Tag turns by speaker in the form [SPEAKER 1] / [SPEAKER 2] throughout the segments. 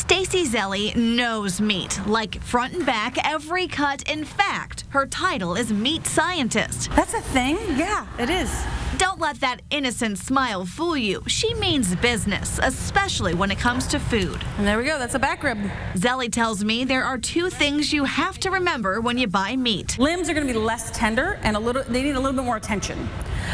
[SPEAKER 1] Stacy Zelli knows meat, like front and back, every cut. In fact, her title is meat scientist.
[SPEAKER 2] That's a thing? Yeah, it is.
[SPEAKER 1] Don't let that innocent smile fool you. She means business, especially when it comes to food.
[SPEAKER 2] And there we go. That's a back rib.
[SPEAKER 1] Zelli tells me there are two things you have to remember when you buy meat.
[SPEAKER 2] Limbs are going to be less tender and they need a little bit more attention.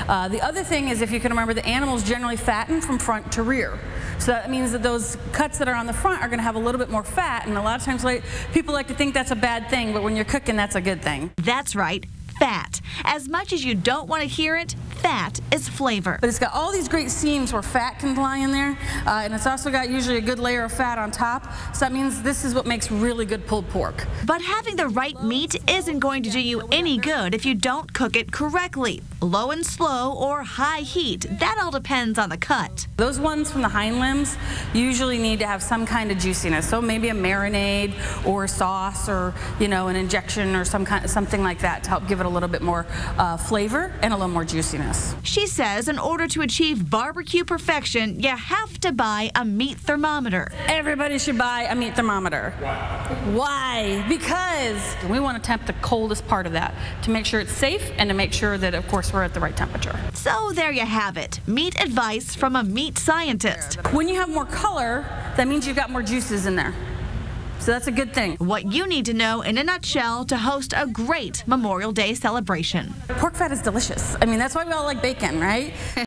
[SPEAKER 2] The other thing is, if you can remember, the animal's generally fattened from front to rear. So that means that those cuts that are on the front are going to have a little bit more fat, and a lot of times people like to think that's a bad thing, but when you're cooking, that's a good thing.
[SPEAKER 1] That's right, fat. As much as you don't want to hear it, fat is flavor.
[SPEAKER 2] But it's got all these great seams where fat can lie in there, and it's also got usually a good layer of fat on top, so that means this is what makes really good pulled pork.
[SPEAKER 1] But having the right meat isn't going to do you any good if you don't cook it correctly. Low and slow or high heat, that all depends on the cut.
[SPEAKER 2] Those ones from the hind limbs usually need to have some kind of juiciness, so maybe a marinade or a sauce, or an injection or something like that to help give it a little bit more flavor and a little more juiciness.
[SPEAKER 1] She says in order to achieve barbecue perfection, you have to buy a meat thermometer.
[SPEAKER 2] Everybody should buy a meat thermometer. Why? Because we want to temp the coldest part of that to make sure it's safe and to make sure that, of course, we're at the right temperature.
[SPEAKER 1] So there you have it. Meat advice from a meat scientist.
[SPEAKER 2] When you have more color, that means you've got more juices in there. So that's a good thing.
[SPEAKER 1] What you need to know in a nutshell to host a great Memorial Day celebration.
[SPEAKER 2] Pork fat is delicious. I mean, that's why we all like bacon, right?